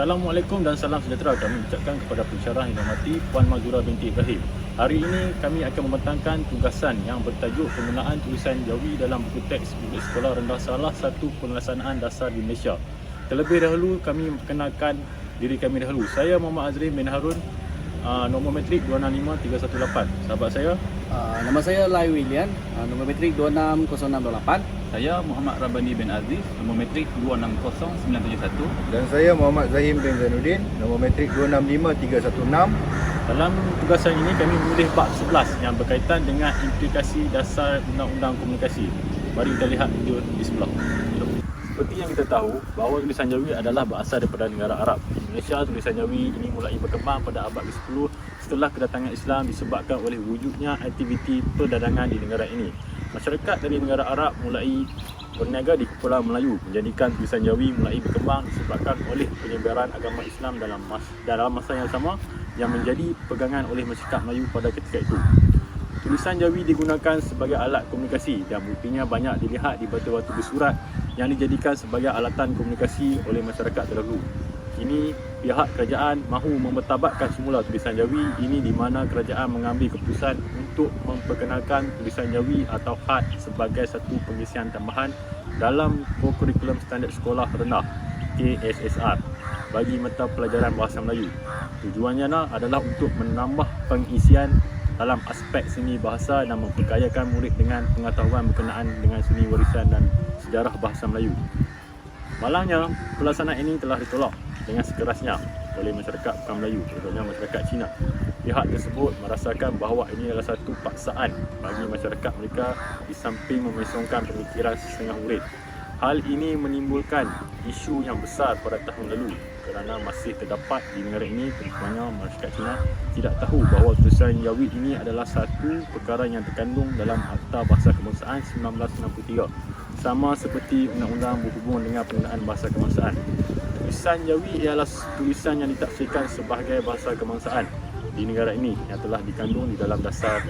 Assalamualaikum dan salam sejahtera kami ucapkan kepada pensyarah yang dihormati Puan Mazura binti Ibrahim. Hari ini kami akan membentangkan tugasan yang bertajuk penggunaan tulisan Jawi dalam buku teks bilik sekolah rendah, salah satu pelaksanaan dasar di Malaysia. Terlebih dahulu kami memperkenalkan diri kami dahulu. Saya Muhammad Azrin bin Harun, nombor matrik 265318. Sahabat saya, Nama saya Lai William, nombor matrik 260628. Saya Muhammad Rabani bin Aziz, nombor matrik 260971. Dan saya Muhammad Zahim bin Zainuddin, nombor matrik 265316. dalam tugasan ini kami memilih bab 11 yang berkaitan dengan implikasi dasar undang-undang komunikasi. Mari kita lihat video di sebelah. Seperti yang kita tahu bahawa tulisan Jawi adalah berasal daripada negara Arab. Di Malaysia, tulisan Jawi ini mulai berkembang pada abad ke-10 setelah kedatangan Islam disebabkan oleh wujudnya aktiviti perdagangan di negara ini. Masyarakat dari negara Arab mulai berniaga di Kepulauan Melayu, menjadikan tulisan Jawi mulai berkembang disebabkan oleh penyebaran agama Islam dalam masa yang sama yang menjadi pegangan oleh masyarakat Melayu pada ketika itu. Tulisan Jawi digunakan sebagai alat komunikasi dan buktinya banyak dilihat di batu-batu bersurat yang dijadikan sebagai alatan komunikasi oleh masyarakat terdahulu. Kini pihak kerajaan mahu mempertabatkan semula tulisan Jawi ini, di mana kerajaan mengambil keputusan untuk memperkenalkan tulisan Jawi atau khat sebagai satu pengisian tambahan dalam kurikulum standard sekolah rendah KSSR bagi mata pelajaran bahasa Melayu. Tujuannya adalah untuk menambah pengisian dalam aspek seni bahasa dan memperkayakan murid dengan pengetahuan berkenaan dengan seni warisan dan sejarah bahasa Melayu. Malangnya, pelaksanaan ini telah ditolak dengan sekerasnya oleh masyarakat bukan Melayu, contohnya masyarakat Cina. Pihak tersebut merasakan bahawa ini adalah satu paksaan bagi masyarakat mereka di samping memesongkan pemikiran setengah murid. Hal ini menimbulkan isu yang besar pada tahun lalu kerana masih terdapat di negara ini, terutamanya masyarakat Cina, tidak tahu bahawa tulisan Jawi ini adalah satu perkara yang terkandung dalam Akta Bahasa Kebangsaan 1963, sama seperti undang-undang berhubung dengan penggunaan bahasa kebangsaan. Tulisan Jawi ialah tulisan yang ditafsirkan sebagai bahasa kebangsaan di negara ini yang telah dikandung di dalam dasar.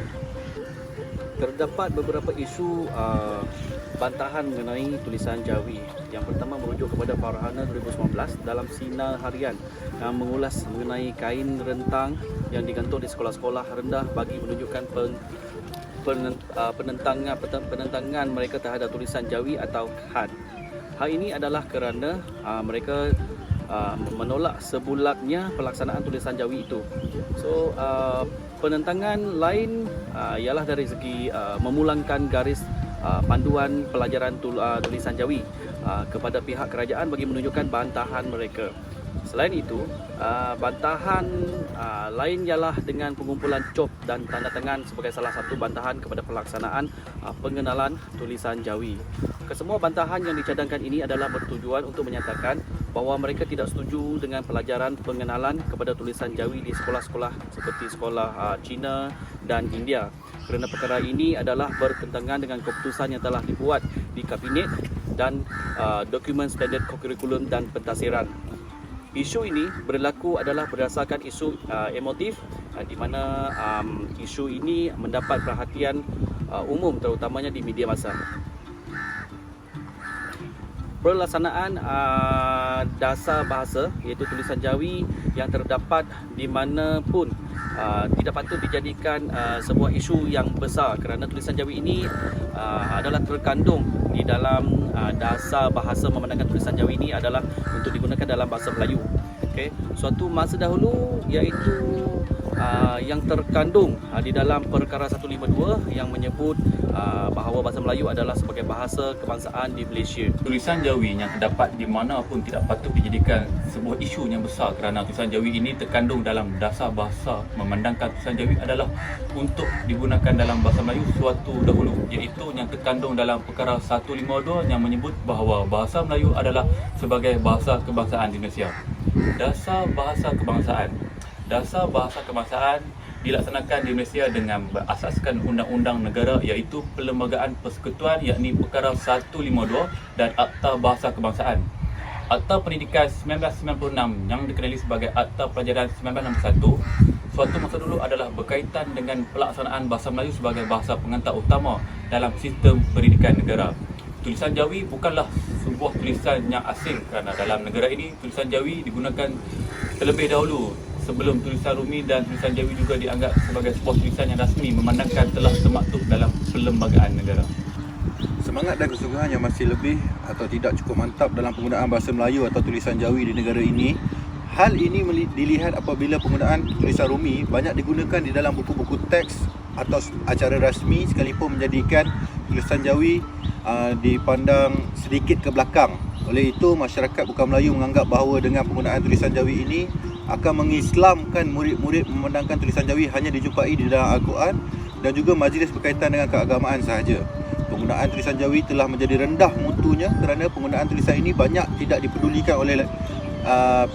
Terdapat beberapa isu bantahan mengenai tulisan Jawi. Yang pertama merujuk kepada Farhana 2019 dalam Sinar Harian yang mengulas mengenai kain rentang yang digantung di sekolah-sekolah rendah bagi menunjukkan penentangan mereka terhadap tulisan Jawi atau khat. Hal ini adalah kerana mereka menolak sebulatnya pelaksanaan tulisan Jawi itu. So penentangan lain ialah dari segi memulangkan garis panduan pelajaran tulisan Jawi kepada pihak kerajaan bagi menunjukkan bantahan mereka. Selain itu, bantahan lain ialah dengan pengumpulan cop dan tanda tangan sebagai salah satu bantahan kepada pelaksanaan pengenalan tulisan Jawi. Kesemua bantahan yang dicadangkan ini adalah bertujuan untuk menyatakan bahawa mereka tidak setuju dengan pelajaran pengenalan kepada tulisan Jawi di sekolah-sekolah seperti sekolah China dan India. Kerana perkara ini adalah bertentangan dengan keputusan yang telah dibuat di Kabinet dan dokumen standard kurikulum dan pentadbiran. Isu ini berlaku adalah berdasarkan isu emotif di mana isu ini mendapat perhatian umum terutamanya di media massa. Pelaksanaan dasar bahasa iaitu tulisan Jawi yang terdapat di mana pun tidak patut dijadikan sebuah isu yang besar kerana tulisan Jawi ini adalah terkandung di dalam dasar bahasa. Memandangkan tulisan Jawi ini adalah untuk digunakan dalam bahasa Melayu. Okay. Suatu masa dahulu iaitu yang terkandung di dalam perkara 152 yang menyebut bahawa bahasa Melayu adalah sebagai bahasa kebangsaan di Malaysia. Tulisan Jawi yang terdapat di mana pun tidak patut dijadikan sebuah isu yang besar kerana tulisan Jawi ini terkandung dalam dasar bahasa. Memandangkan tulisan Jawi adalah untuk digunakan dalam bahasa Melayu suatu dahulu, iaitu yang terkandung dalam perkara 152 yang menyebut bahawa bahasa Melayu adalah sebagai bahasa kebangsaan di Malaysia. Dasar bahasa kebangsaan. Dasar bahasa kebangsaan dilaksanakan di Malaysia dengan berasaskan undang-undang negara iaitu Perlembagaan Persekutuan yakni perkara 152 dan Akta Bahasa Kebangsaan. Akta Pendidikan 1996 yang dikenali sebagai Akta Pelajaran 1961 suatu masa dulu adalah berkaitan dengan pelaksanaan bahasa Melayu sebagai bahasa pengantar utama dalam sistem pendidikan negara. tulisan Jawi bukanlah sebuah tulisan yang asing kerana dalam negara ini tulisan Jawi digunakan terlebih dahulu sebelum tulisan Rumi, dan tulisan Jawi juga dianggap sebagai sebuah tulisan yang rasmi memandangkan telah termaktub dalam perlembagaan negara. Semangat dan kesungguhan yang masih lebih atau tidak cukup mantap dalam penggunaan bahasa Melayu atau tulisan Jawi di negara ini. Hal ini dilihat apabila penggunaan tulisan Rumi banyak digunakan di dalam buku-buku teks atau acara rasmi, sekalipun menjadikan tulisan Jawi dipandang sedikit ke belakang. Oleh itu, masyarakat bukan Melayu menganggap bahawa dengan penggunaan tulisan Jawi ini akan mengislamkan murid-murid memandangkan tulisan Jawi hanya dijumpai di dalam Al-Quran dan juga majlis berkaitan dengan keagamaan sahaja. Penggunaan tulisan Jawi telah menjadi rendah mutunya kerana penggunaan tulisan ini banyak tidak dipedulikan oleh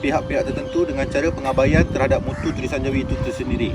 pihak-pihak tertentu dengan cara pengabaian terhadap mutu tulisan Jawi itu tersendiri.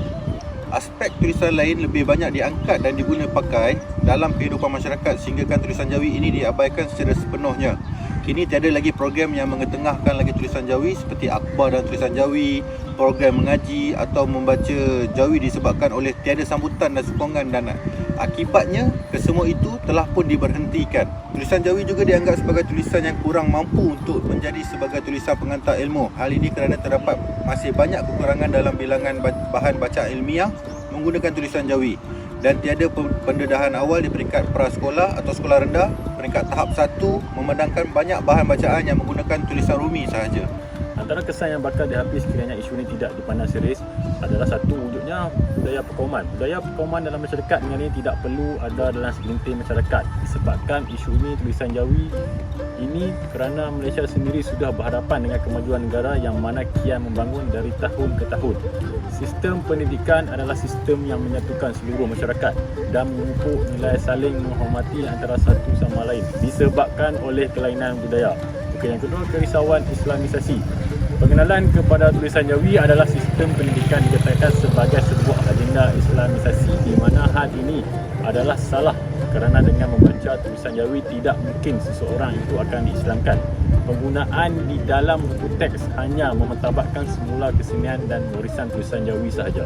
Aspek tulisan lain lebih banyak diangkat dan diguna pakai dalam kehidupan masyarakat sehinggakan tulisan Jawi ini diabaikan secara sepenuhnya. Kini tiada lagi program yang mengetengahkan lagi tulisan Jawi seperti akhbar dan tulisan Jawi, program mengaji atau membaca Jawi disebabkan oleh tiada sambutan dan sokongan, dan akibatnya kesemua itu telah pun diberhentikan. Tulisan Jawi juga dianggap sebagai tulisan yang kurang mampu untuk menjadi sebagai tulisan pengantar ilmu. Hal ini kerana terdapat masih banyak kekurangan dalam bilangan bahan bacaan ilmiah menggunakan tulisan Jawi, dan tiada pendedahan awal di peringkat prasekolah atau sekolah rendah. Peringkat tahap 1 memandangkan banyak bahan bacaan yang menggunakan tulisan Rumi sahaja. Antara kesan yang bakal dihapis sekiranya isu ini tidak dipandang serius adalah satu, wujudnya budaya perkauman. Budaya perkauman dalam masyarakat ini tidak perlu ada dalam segelintir masyarakat disebabkan isu ini tulisan Jawi ini kerana Malaysia sendiri sudah berhadapan dengan kemajuan negara yang mana kian membangun dari tahun ke tahun. Sistem pendidikan adalah sistem yang menyatukan seluruh masyarakat dan memupuk nilai saling menghormati antara satu sama lain disebabkan oleh kelainan budaya. Yang kedua, kerisauan Islamisasi. Pengenalan kepada tulisan Jawi adalah sistem pendidikan dikatakan sebagai sebuah agenda Islamisasi di mana hal ini adalah salah kerana dengan membaca tulisan Jawi tidak mungkin seseorang itu akan diislamkan. Penggunaan di dalam buku teks hanya memertabatkan semula kesenian dan warisan tulisan Jawi sahaja.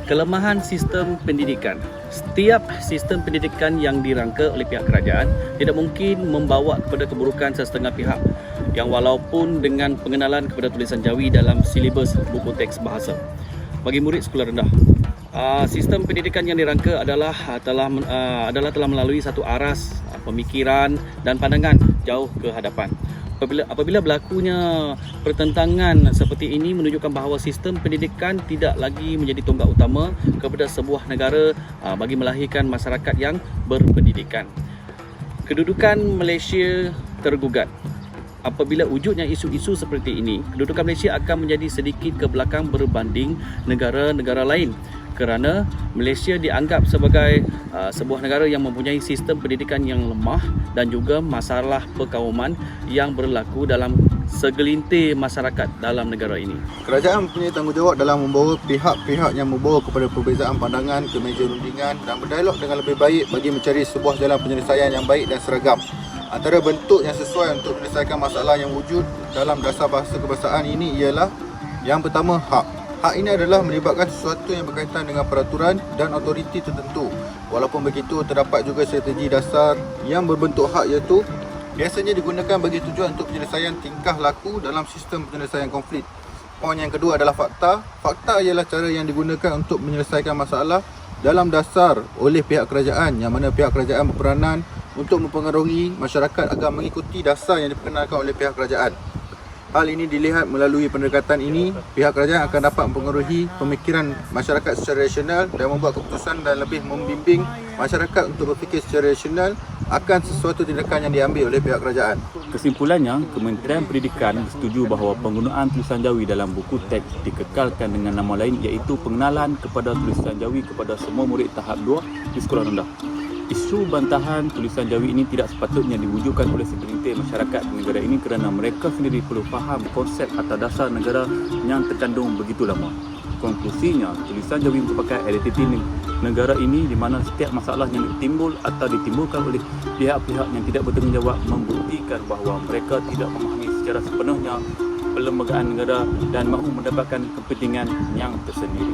Kelemahan sistem pendidikan. Setiap sistem pendidikan yang dirangka oleh pihak kerajaan tidak mungkin membawa kepada keburukan sesetengah pihak yang walaupun dengan pengenalan kepada tulisan Jawi dalam silibus buku teks bahasa bagi murid sekolah rendah. Sistem pendidikan yang dirangka adalah telah melalui satu aras pemikiran dan pandangan jauh ke hadapan. Apabila berlakunya pertentangan seperti ini menunjukkan bahawa sistem pendidikan tidak lagi menjadi tonggak utama kepada sebuah negara bagi melahirkan masyarakat yang berpendidikan. Kedudukan Malaysia tergugat. Apabila wujudnya isu-isu seperti ini, kedudukan Malaysia akan menjadi sedikit ke belakang berbanding negara-negara lain kerana Malaysia dianggap sebagai sebuah negara yang mempunyai sistem pendidikan yang lemah dan juga masalah perkauman yang berlaku dalam segelintir masyarakat dalam negara ini. Kerajaan mempunyai tanggungjawab dalam membawa pihak-pihak yang membawa kepada perbezaan pandangan ke meja rundingan dan berdialog dengan lebih baik bagi mencari sebuah jalan penyelesaian yang baik dan seragam. Antara bentuk yang sesuai untuk menyelesaikan masalah yang wujud dalam dasar bahasa kebangsaan ini ialah yang pertama, hak. Hak ini adalah melibatkan sesuatu yang berkaitan dengan peraturan dan otoriti tertentu. Walaupun begitu, terdapat juga strategi dasar yang berbentuk hak iaitu biasanya digunakan bagi tujuan untuk penyelesaian tingkah laku dalam sistem penyelesaian konflik. Poin yang kedua adalah fakta. Fakta ialah cara yang digunakan untuk menyelesaikan masalah dalam dasar oleh pihak kerajaan, yang mana pihak kerajaan berperanan untuk mempengaruhi masyarakat agar mengikuti dasar yang diperkenalkan oleh pihak kerajaan. Hal ini dilihat melalui pendekatan ini, pihak kerajaan akan dapat mempengaruhi pemikiran masyarakat secara rasional dan membuat keputusan dan lebih membimbing masyarakat untuk berfikir secara rasional akan sesuatu tindakan yang diambil oleh pihak kerajaan. Kesimpulannya, Kementerian Pendidikan bersetuju bahawa penggunaan tulisan Jawi dalam buku teks dikekalkan dengan nama lain iaitu pengenalan kepada tulisan Jawi kepada semua murid tahap 2 di sekolah rendah. Isu bantahan tulisan Jawi ini tidak sepatutnya diwujudkan oleh segelintir masyarakat di negara ini kerana mereka sendiri perlu faham konsep atau dasar negara yang terkandung begitu lama. Konklusinya, tulisan Jawi merupakan identiti negara ini di mana setiap masalah yang timbul atau ditimbulkan oleh pihak-pihak yang tidak bertanggungjawab membuktikan bahawa mereka tidak memahami secara sepenuhnya perlembagaan negara dan mahu mendapatkan kepentingan yang tersendiri.